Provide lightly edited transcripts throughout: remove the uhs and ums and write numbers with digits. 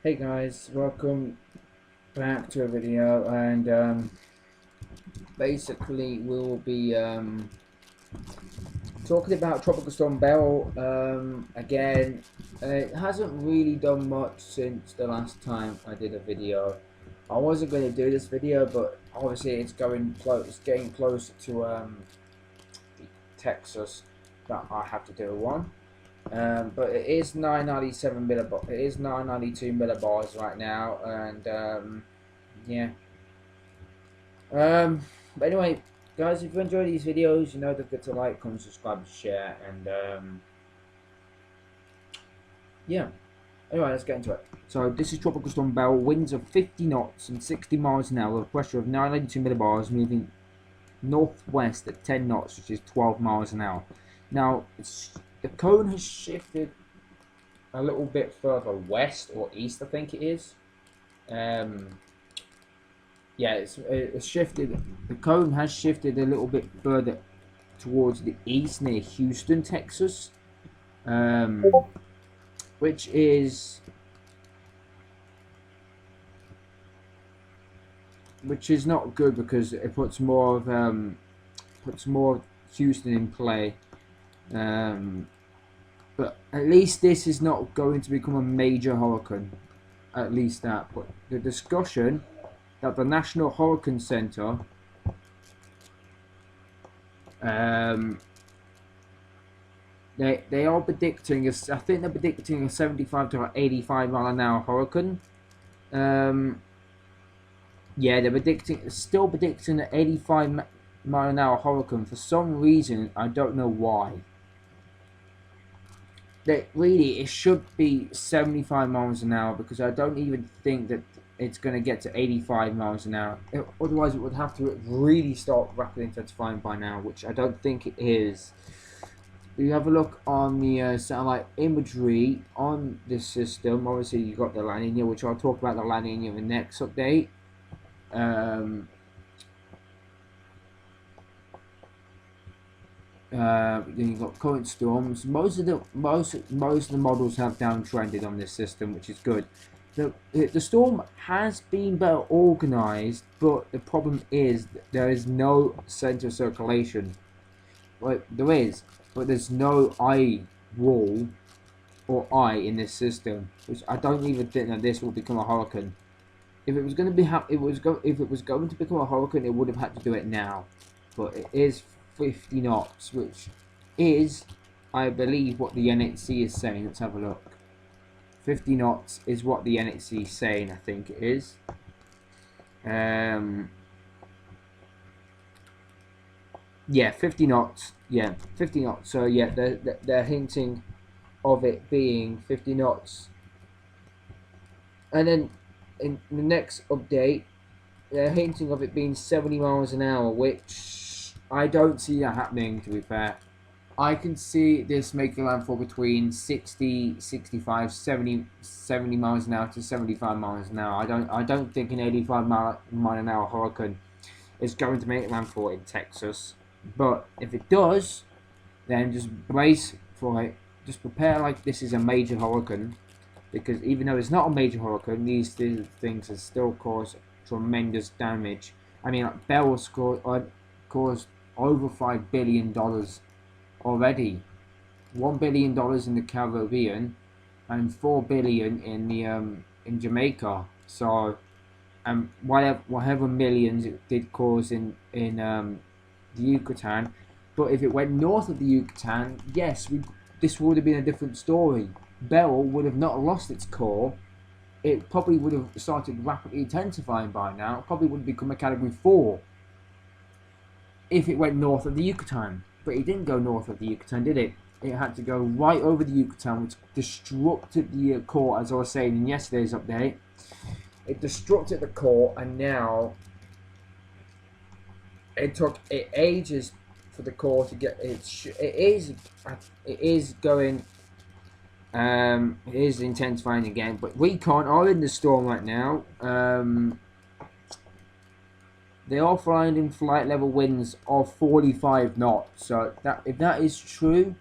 Hey guys, welcome back to a video, and basically we'll be talking about Tropical Storm Beryl again. It hasn't really done much since the last time I did a video. I wasn't going to do this video, but obviously it's getting close to Texas that I have to do one. But it is 997 millibar. It is 992 millibars right now, and yeah. But anyway, guys, if you enjoy these videos, you know don't forget to like, comment, subscribe, share, and yeah. Anyway, let's get into it. So this is Tropical Storm Bell. Winds of 50 knots and 60 miles an hour. Pressure of 992 millibars, moving northwest at 10 knots, which is 12 miles an hour. Now, the cone has shifted a little bit further west or east, I think it is. Yeah, it's shifted. The cone has shifted a little bit further towards the east near Houston, Texas, which is not good because it puts more of Houston in play. But at least this is not going to become a major hurricane. At least that. But the discussion that the National Hurricane Center they are predicting I think they're predicting a 75 to 85 mile an hour hurricane. Yeah, they're still predicting an 85 mile an hour hurricane for some reason. I don't know why. It should be 75 miles an hour, because I don't even think that it's going to get to 85 miles an hour. Otherwise, it would have to really start rapidly intensifying by now, which I don't think it is. If you have a look on the satellite imagery on this system, obviously you've got the La Nina, which I'll talk about the La Nina in the next update. Then you've got current storms. Most of the models have downtrended on this system, which is good. The storm has been better organized, but the problem is that there is no center circulation. Well, there is, but there's no eye wall or eye in this system, which I don't even think that this will become a hurricane. If it was going to be if it was going to become a hurricane, it would have had to do it now, but it is 50 knots, which is, I believe, what the NHC is saying. Let's have a look. 50 knots is what the NHC is saying, I think it is. Yeah, 50 knots. Yeah, 50 knots. So yeah, they're hinting of it being 50 knots. And then in the next update, they're hinting of it being 70 miles an hour, which I don't see that happening, to be fair. I can see this making landfall between 60, 65, 70 miles an hour to 75 miles an hour. I don't think an 85 mile an hour hurricane is going to make landfall in Texas. But if it does, then just brace for it. Just prepare like this is a major hurricane, because even though it's not a major hurricane, these things have still caused tremendous damage. I mean, like Beryl's caused over $5 billion already. $1 billion in the Caribbean and $4 billion in the in Jamaica. So whatever millions it did cause in the Yucatan. But if it went north of the Yucatan, yes, this would have been a different story. Beryl would have not lost its core. It probably would have started rapidly intensifying by now. It probably would have become a category 4 if it went north of the Yucatan. But it didn't go north of the Yucatan, did it? It had to go right over the Yucatan, which destructed the core, as I was saying in yesterday's update. It destructed the core, and now it took ages for the core to get it is going. It is intensifying again, but Recon are in the storm right now. They are flying in flight level winds of 45 knots. So that if that is true,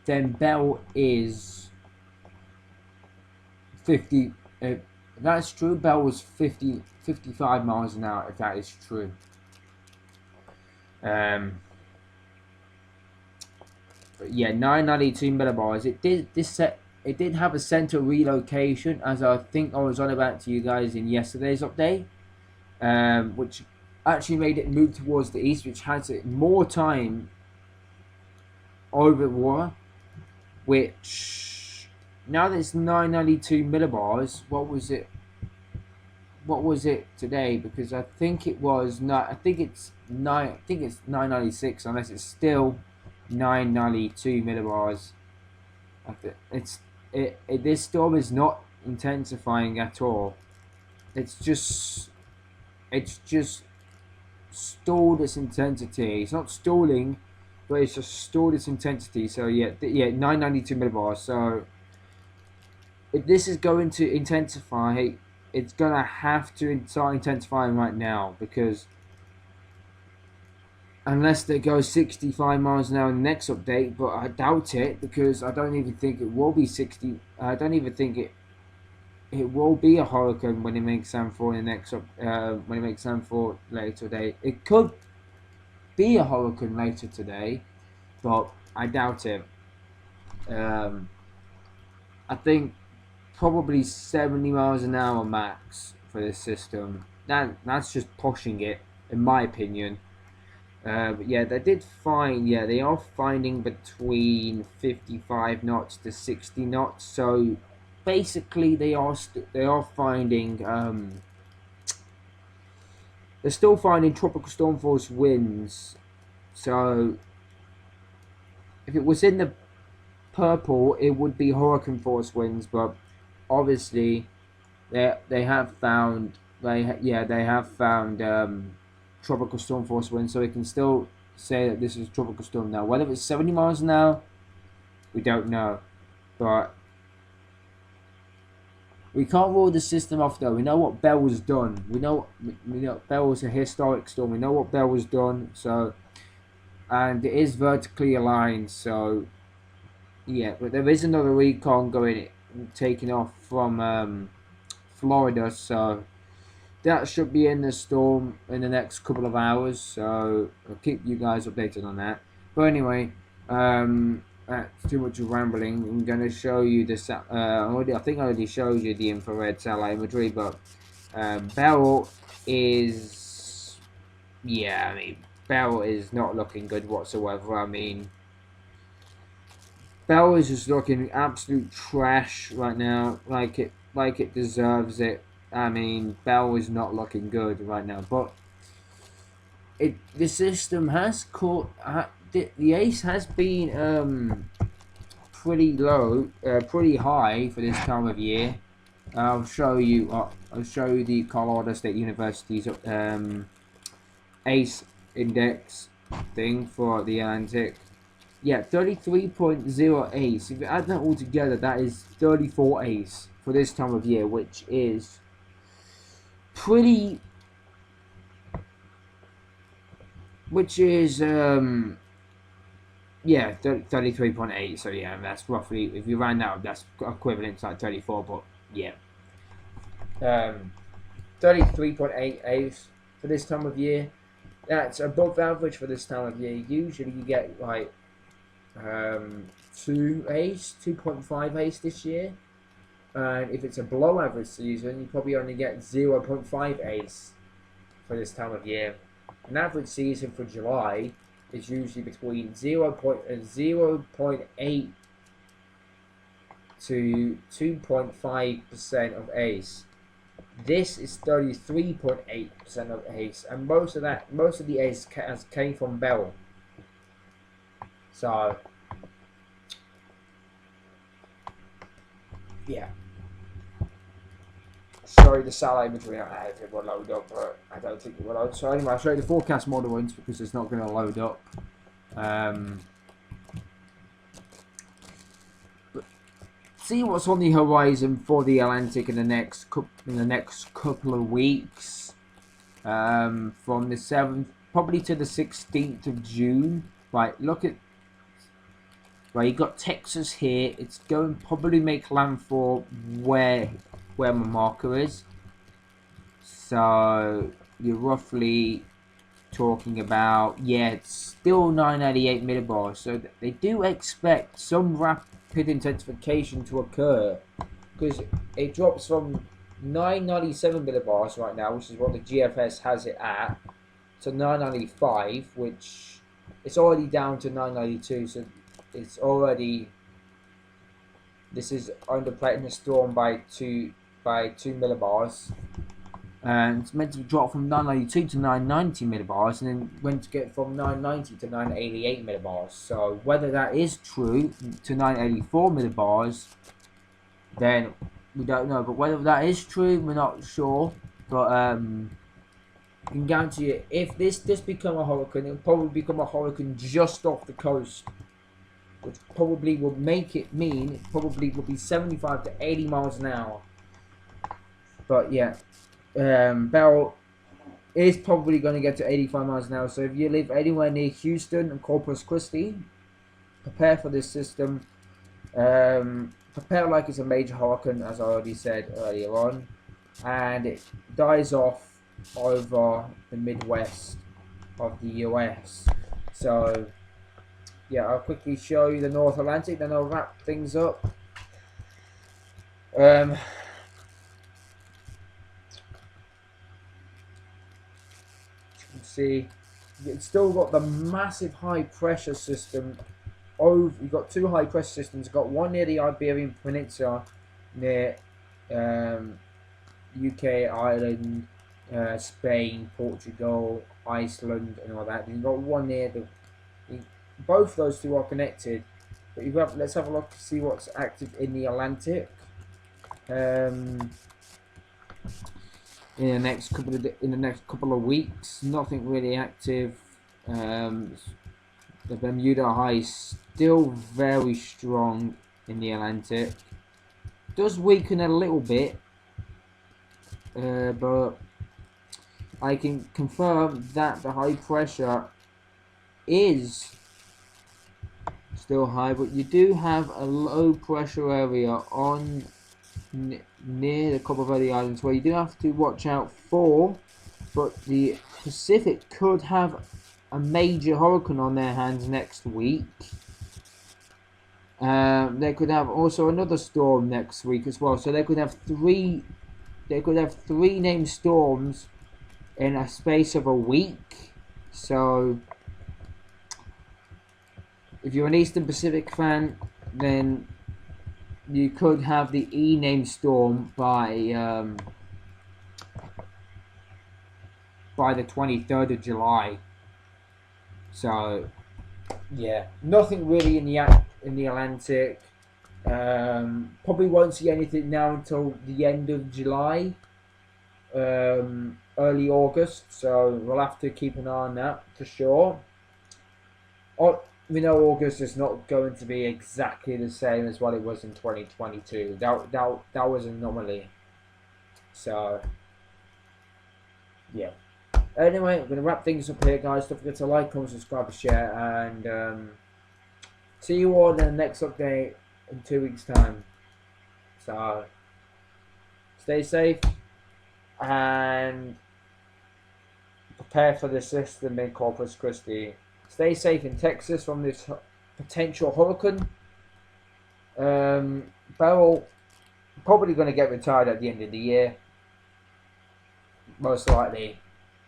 then Bell is 50 If that's true, Bell was 55 miles an hour, if that is true. But yeah, 992 millibars. It did have a center relocation, as I think I was on about to you guys in yesterday's update, which actually made it move towards the east, which has it more time over water. Which now that it's 992 millibars, what was it? What was it today? Because I think it was not. I think it's 996, unless it's still 992 millibars. This storm is not intensifying at all. It's just stalled its intensity. It's not stalling, but it's just stalled its intensity. So yeah, 992 millibars. So if this is going to intensify, it's gonna have to start intensifying right now, because unless they go 65 miles an hour in the next update, but I doubt it, because I don't even think it will be 60. I don't even think it will be a hurricane when it makes landfall in the next when it makes landfall later today. It could be a hurricane later today, but I doubt it. I think probably 70 miles an hour max for this system. That's just pushing it, in my opinion. But yeah, they did find. Yeah, they are finding between 55 knots to 60 knots. So basically, they are finding. They're still finding tropical storm force winds. So if it was in the purple, it would be hurricane force winds. But obviously, they have found. They have found. Tropical storm force wind, so we can still say that this is a tropical storm now. Whether it's 70 miles an hour, we don't know, but we can't rule the system off though. We know what Bell was done. We know Bell was a historic storm. We know what Bell was done. So, and it is vertically aligned. So, yeah, but there is another recon taking off from Florida. So that should be in the storm in the next couple of hours, so I'll keep you guys updated on that. But anyway, that's too much rambling. I'm going to show you this. I think I already showed you the infrared satellite imagery, but Beryl is, yeah, I mean, Beryl is not looking good whatsoever. I mean, Beryl is just looking absolute trash right now, like it deserves it. I mean, Bell is not looking good right now, but the system has caught. The ace has been pretty low, pretty high for this time of year. I'll show you. I'll show you the Colorado State University's ace index thing for the Atlantic. Yeah, 33.0 ace. If you add that all together, that is 34 ace for this time of year, which is pretty, yeah, 33.8. So yeah, that's roughly, if you round that up, that's equivalent to like 34. But yeah, 33.8 ace for this time of year. That's above average for this time of year. Usually you get like 2 ace, 2.5 ace this year. And if it's a below average season, you probably only get 0.5 ace for this time of year. An average season for July is usually between 0.8 to 2.5% of ace. This is 33.8% of ace, and most of the ace came from Beryl. So yeah. Sorry, the satellite imagery, I hope it will load up, but I don't think it will load. So anyway, I'll show you the forecast model once, because it's not going to load up. But see what's on the horizon for the Atlantic in the next couple of weeks. From the 7th, probably to the 16th of June. Right, look at. Right, you got Texas here. It's going to probably make landfall where where my marker is. So you're roughly talking about, yeah, it's still 998 millibars. So they do expect some rapid intensification to occur, because it drops from 997 millibars right now, which is what the GFS has it at, to 995, which it's already down to 992. So it's already, this is underplating the storm by two millibars, and it's meant to drop from 992 to 990 millibars, and then went to get from 990 to 988 millibars. So whether that is true to 984 millibars, then we don't know. But whether that is true, we're not sure. But I can guarantee you, if this become a hurricane, it'll probably become a hurricane just off the coast, which probably will make it mean it probably will be 75 to 80 miles an hour. But yeah, Beryl is probably going to get to 85 miles an hour. So if you live anywhere near Houston and Corpus Christi, prepare for this system. Prepare like it's a major hurricane, as I already said earlier on, and it dies off over the Midwest of the US. So yeah, I'll quickly show you the North Atlantic, then I'll wrap things up. See, it's still got the massive high pressure system. You've got two high pressure systems. You've got one near the Iberian Peninsula, near UK, Ireland, Spain, Portugal, Iceland, and all that. And you've got one near both those two are connected. But let's have a look to see what's active in the Atlantic. In the next couple of weeks, nothing really active. The Bermuda high is still very strong in the Atlantic. Does weaken a little bit, but I can confirm that the high pressure is still high. But you do have a low pressure area on near the Cabo Verde Islands where you do have to watch out for. But the Pacific could have a major hurricane on their hands next week. They could have also another storm next week as well. So they could have three named storms in a space of a week. So if you're an Eastern Pacific fan, then you could have the E named storm by the 23rd of July. So yeah, nothing really in the Atlantic. Probably won't see anything now until the end of July, early August. So we'll have to keep an eye on that for sure. We know August is not going to be exactly the same as what it was in 2022. That was an anomaly. So yeah. Anyway, I'm going to wrap things up here, guys. Don't forget to like, comment, subscribe, and share. And see you all in the next update in 2 weeks' time. So, stay safe and prepare for the system in Corpus Christi. Stay safe in Texas from this potential hurricane. Beryl probably going to get retired at the end of the year. Most likely.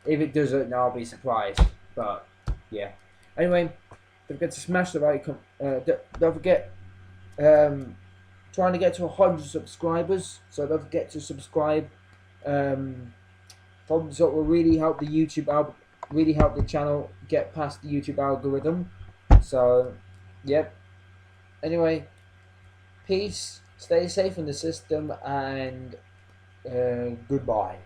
If it doesn't, I'll be surprised. But yeah. Anyway, don't forget to smash the like. Don't forget. Trying to get to 100 subscribers, so don't forget to subscribe. Thumbs up will really help the really help the channel get past the YouTube algorithm. So, yep. Anyway, peace. Stay safe in the system, and goodbye.